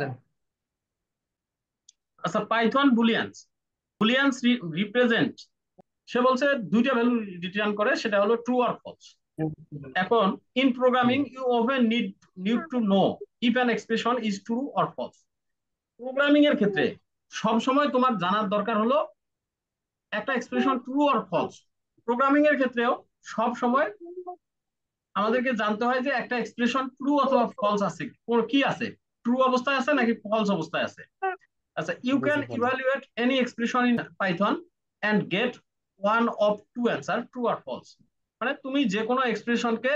দেন। আচ্ছা, Python বুলিয়ান্স বুলিয়ান্স represent, সে বলছে দুইটা ভ্যালু রিটার্ন করে, সেটা হলো ট্রু আর ফলস। এখন ইন প্রোগ্রামিং ইউ ওভেন need to know if an expression is true or false. Programming এর ক্ষেত্রে সব সময় তোমার জানার দরকার হলো একটা expression true or false. Programming এর ক্ষেত্রেও সব সময় আমাদেরকে জানতে হয় যে একটা এক্সপ্রেশন ট্রু অথবা ফলস আছে, কি আছে, ট্রু অবস্থায় আছে নাকি ফলস অবস্থায় আছে। আচ্ছা, ইউ ক্যান বুঝতে পারলাম। Evaluate any expression in Python and get one of two answers, true আর ফলস। মানে তুমি যে কোনো এক্সপ্রেশনকে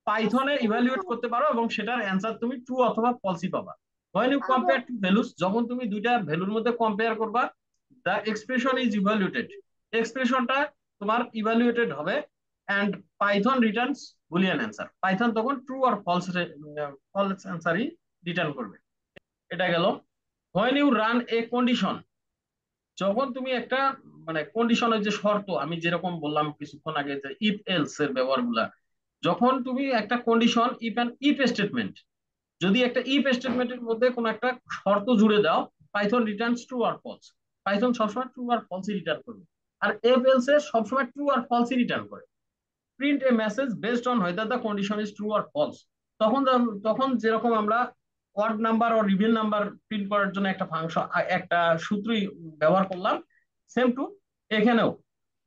পাইথনে ইভালুয়েট করতে পারো এবং সেটার অ্যান্সার তুমি ট্রু অথবা ফলসই পাবা। when you compare two values, যখন তুমি দুইটা ভ্যালুর মধ্যে কম্পেয়ার করবা, the expression is evaluated, এক্সপ্রেশনটা তোমার ইভালুয়েটেড হবে, and python returns boolean answer, Python তখন ট্রু আর ফলস ফলস অ্যান্সারই রিটার্ন করবে। এটা গেল। when you run a condition, যখন তুমি একটা মানে কন্ডিশনের যে শর্ত আমি যেরকম বললাম কিছুক্ষণ আগে যে ইফ এলস এর ব্যবহার গুলা, যখন তুমি একটা condition if an if statement, যদি একটা ইফ স্টেটমেন্টের মধ্যে কোনো একটা শর্ত জুড়ে দাও, পাইথন রিটার্নস ট্রু আর ফলস, পাইথন সবসময় ট্রু আর ফলসই রিটার্ন করবে। আর এফ এলস এ সবসময় ট্রু আর ফলসই রিটার্ন করে। Print a message based on whether the condition is true আর ফলস, তখন তখন যেরকম আমরা ওয়ার্ড নাম্বার ও রিভিল নাম্বার প্রিন্ট করার জন্য একটা ফাংশন একটা সূত্রই ব্যবহার করলাম, সেম টু এখানেও,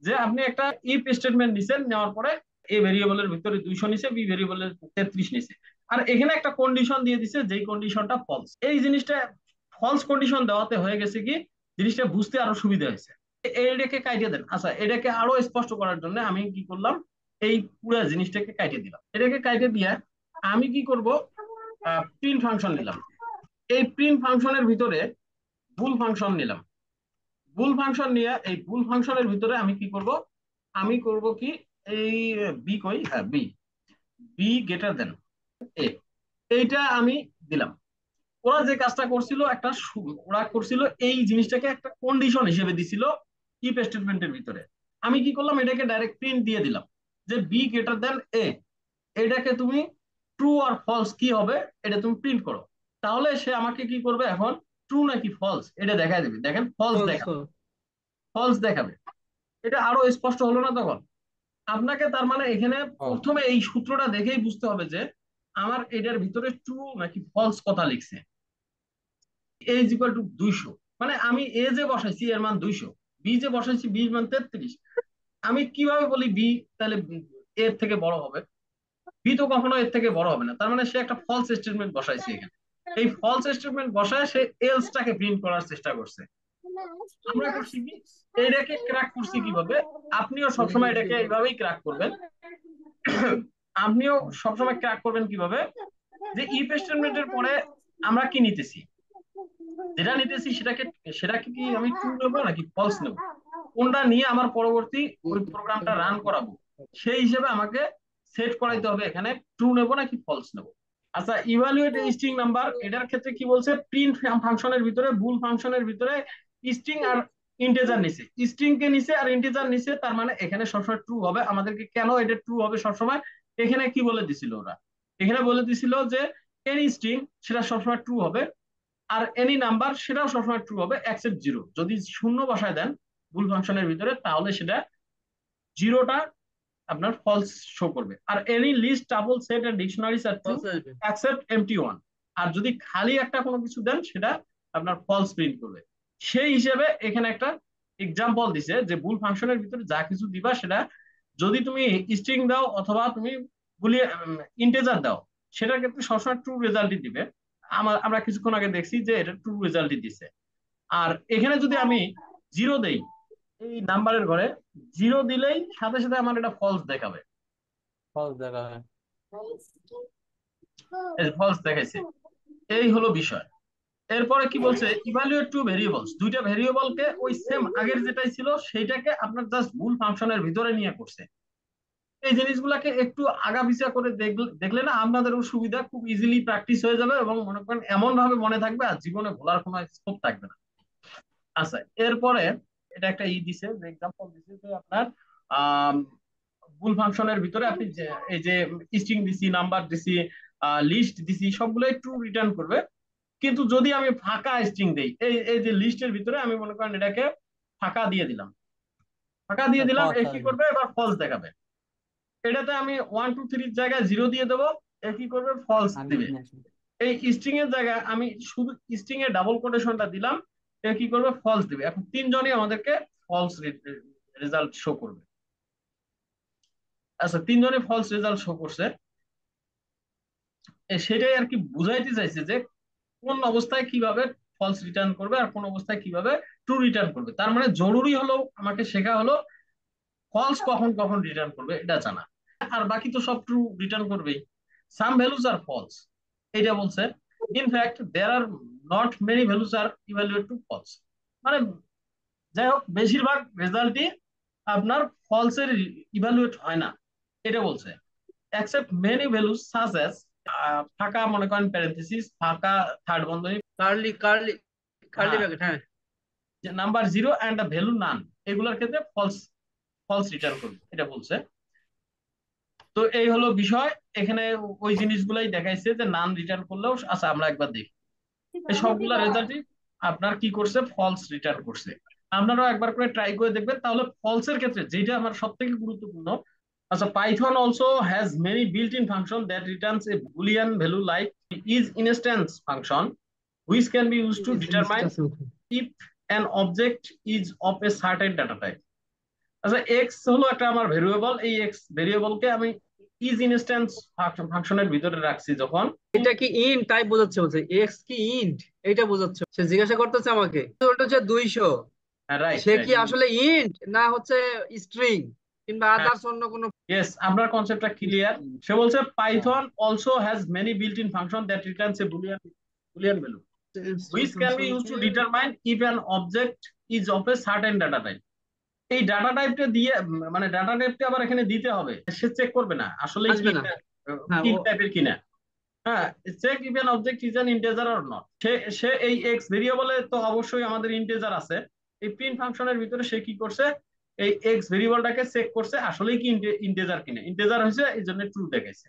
যে আপনি একটা ইফ স্টেটমেন্ট নিছেন, নেওয়ার পরে এ ভেরিয়েবলের ভিতরে 200 নিছে, বি ভেরিয়েবলের 33 নিছে, আর এখানে একটা কন্ডিশন দিয়ে দিছে যেই কন্ডিশনটা ফলস। এই জিনিসটা ফলস কন্ডিশন দেওয়াতে হয়ে গেছে কি, জিনিসটা বুঝতে আরো সুবিধা হয়েছে। এটাকে কাটিয়ে দেন। আচ্ছা, এটাকে আরো স্পষ্ট করার জন্য আমি কি করলাম, এই পুরো জিনিসটাকে কাটিয়ে দিলাম। এটাকে কাটিয়ে দিয়ে আমি কি করব, প্রিন্ট ফাংশন নিলাম। এই প্রিন্ট ফাংশনের ভিতরে বুল ফাংশন নিলাম। বুল ফাংশন নিয়ে এই বুল ফাংশনের ভিতরে আমি কি করব, আমি করব কি, এই বি কই, হ্যাঁ বি, বি গ্রেটার দেন এ, এইটা আমি দিলাম। ওরা যে কাজটা করছিল একটা ওরা করছিল এই জিনিসটাকে একটা কন্ডিশন হিসেবে দিছিল ইফ স্টেটমেন্টের ভিতরে। আমি কি করলাম, এটাকে ডাইরেক্ট প্রিন্ট দিয়ে দিলাম যে বি গ্রেটার দেন এ, এটাকে তুমি ট্রু আর ফলস কি হবে এটা তুমি প্রিন্ট করো। তাহলে সে আমাকে কি করবে এখন, ট্রু নাকি ফলস এটা দেখায় দেবে। দেখেন ফলস ফলস। দেখাবে, ফলস দেখাবে। এটা আরো স্পষ্ট হলো না তখন? আপনাকে তার মানে এখানে প্রথমে এই সূত্রটা দেখেই বুঝতে হবে যে আমার এটার ভিতরে ট্রু নাকি ফলস কথা লিখছে। এ ইজ ইকুয়াল টু 200, মানে আমি এ যে বসাইছি এর মান 200, বি যে বসাইছি বি মান 33। আমি কিভাবে বলি বি তাহলে এর থেকে বড় হবে? বি তো কখনো এর থেকে বড় হবে না, তার মানে সে একটা ফলস স্টেটমেন্ট বসাইছে এখানে। এই ফলস স্টেটমেন্ট বসায় সে এলসটাকে প্রিন্ট করার চেষ্টা করছে। আমরা করছি কি, এইটাকে ক্র্যাক করছি কিভাবে, আপনিও সবসময় এটাকে এইভাবেই ক্র্যাক করবেন। আপনিও সবসময় ক্র্যাক করবেন কিভাবে, যে ইফ স্টেটমেন্টের পরে আমরা কি নিতেছি, যেটা নিতেছি সেটাকে কি আমি ট্রু নেবো নাকি ফলস নেবো, কোনটা নিয়ে আমার পরবর্তী ওই প্রোগ্রামটা রান করাবো, সেই হিসেবে আমাকে সেট করাইতে হবে এখানে ট্রু নেবো নাকি ফলস নেবো। আচ্ছা, ইভালুয়েট স্ট্রিং নাম্বার, এটার ক্ষেত্রে কি বলছে, প্রিন্ট ফাংশনের ভিতরে বুল ফাংশনের ভিতরে স্ট্রিং আর ইন্টিজার নিছে, স্ট্রিং কে নিছে আর ইন্টিজার নিছে, তার মানে এখানে সবসময় ট্রু হবে। আমাদেরকে কেন এটা ট্রু হবে সবসময়, এখানে কি বলে দিছিল ওরা, এখানে বলে দিছিল যে এনি স্ট্রিং সেটা সবসময় ট্রু হবে, আর এনি নাম্বার সেটাও সবসময় ট্রু হবে এক্সেপ্ট জিরো। যদি শূন্য বসায় দেন বুল ফাংশনের ভিতরে তাহলে সেটা জিরোটা আপনার ফলস শো করবে। আর any list tuple set and dictionaries আর ট্রু ফলস আসবে। এক্সেপ্ট এমটি ওয়ান, আর যদি খালি একটা কোনো কিছু দেন সেটা আপনার ফলস প্রিন্ট করবে। সেই হিসেবে এখানে একটা এক্সাম্পল দিছে যে বুল ফাংশনের ভিতরে যা কিছু দিবা সেটা যদি তুমি স্ট্রিং দাও অথবা তুমি বুলিয়ে ইন্টেজার দাও, সেটার ক্ষেত্রে সবসময় ট্রু রেজাল্টই দিবে। আমরা কিছুক্ষণ আগে দেখছি যে এটা ট্রু রেজাল্টই দিছে। আর এখানে যদি আমি জিরো দেই এই নাম্বারের ঘরে, জিরো দিলেই সাথে সাথে আমার এটা ফলস দেখাবে, ফলস দেখা হয়। ফলস দেখাইছে। এই হলো বিষয়। এরপরে কি বলছে, ইভালুয়েট টু ভেরিয়েবলস, দুইটা ভেরিয়েবলকে ওই সেম আগের যেটাই ছিল সেইটাকে আপনার জাস্ট ভুল ফাংশনের ভিতরে নিয়ে করছে। এই জিনিসগুলোকে একটু আগাপিছা করে দেখলে না আপনাদেরও সুবিধা, খুব ইজিলি প্র্যাকটিস হয়ে যাবে এবং মনে করেন এমন ভাবে মনে থাকবে আর জীবনে ভোলার কোনো স্কোপ থাকবে না। আচ্ছা, এরপরে এটা একটা দিছে যে এক্সাম্পল দিছে যে আপনার আহ বুল ফাংশনের ভিতরে আপনি এই যে স্ট্রিং দিছি, নাম্বার দিছি, লিস্ট দিছি, সবগুলো ট্রু রিটার্ন করবে। কিন্তু যদি আমি ফাঁকা স্ট্রিং দেই, এই এই যে লিস্টের ভিতরে আমি মনে করেন এটাকে ফাঁকা দিয়ে দিলাম, এ ফলস কি আসবে। করবে, এবার ফলস দেখাবে। এটাতে আমি 1 2 3 জায়গায় 0 দিয়ে দেবো, এ কি করবে, ফলস আমি দিবে। আসবে। এই স্ট্রিং এর জায়গায় আমি শুধু স্ট্রিং এর ডাবল কোটেশনটা দিলাম, এ কি করবে, ফলস দিবে। এখন তিনজনই আমাদেরকে ফলস রেজাল্ট শো করবে। আচ্ছা, তিনজনই ফলস রেজাল্ট শো করছে। সেটাই আর কি বুঝাইতে চাইছে যে কোন অবস্থায় কিভাবে ফলস রিটার্ন করবে আর কোন অবস্থায় কিভাবে ট্রু রিটার্ন করবে। তার মানে জরুরি হলো আমাকে শেখা হলো ফলস কখন কখন রিটার্ন করবে এটা জানা, আর বাকি তো সব ট্রু রিটার্ন করবেই। সাম ভ্যালুজ আর ফলস এটা বলছে। In fact there are not many values are evaluate to false, মানে যাই হোক বেশিরভাগ রেজাল্টই আপনার ফলস এর ইভ্যালুয়েট হয় না, এটা বলছে। except many values such as ফাঁকা মনে করেন প্যারেনথেসিস, ফাঁকা থার্ড বন্ধনী, কার্লি কার্লি কার্লি হ্যাঁ, ব্র্যাকেট, হ্যাঁ। নাম্বার 0 এন্ড ভ্যালু নান, এগুলোর ক্ষেত্রে ফলস ফলস রিটার্ন করবে, এটা বলছে। তো এই হলো বিষয়। এখানে ওই জিনিসগুলাই দেখাইছে যে নান রিটার্ন করলেও, আচ্ছা আমরা একবার দেখি এই সবগুলা রেজাল্টই আপনার কি করছে, ফলস রিটার্ন করছে। আপনারাও একবার করে ট্রাই করে দেখবেন, তাহলে ফলস এর ক্ষেত্রে যেটা আমার সব থেকে গুরুত্বপূর্ণ। আচ্ছা, Python also has many built in function that Returns A Boolean value like is instance function which can be used to determine if an object is of a certain data type. আচ্ছা, x হলো একটা আমার variable, এই x ভেরিয়েবলকে আমি is instance ফাংশনের ভিতরে রাখছি যখন। এটা কি ইন্ট টাইপ বোঝাচ্ছে, বলছে এক্স কি ইন্ট এটা বোঝাচ্ছে, সে জিজ্ঞাসা করতেছে আমাকে ওটা হচ্ছে 200, রাইট সে রাইট, কি আসলে ইন্ট না হচ্ছে স্ট্রিং কিংবা আদার্স অন্য কোনো। ইয়েস, আপনার কনসেপ্টটা ক্লিয়ার। সে বলছে হ্যাঁ, Python also has many built in function that Returns A Boolean value which can be used to determine if an object is of a certain data type. এই data টাইপটা দিয়ে মানে data টাইপটা আবার এখানে দিতে হবে, সে চেক করবে না আসলে কি আসবে না, হ্যাঁ কি ও। টাইপের কিনা। হ্যাঁ, check if an object is an integer or not. Say say এই এক্স ভেরিয়েবলে তো অবশ্যই আমাদের ইন্টিজার আছে, এই প্রিন্ট ফাংশনের ভিতরে সে কি করছে, এই এক্স ভেরিয়েবলটাকে চেক করছে আসলে কি ইন্টিজার কিনা, ইন্টিজার হয়েছে এই জন্য ট্রু দেখাইছে।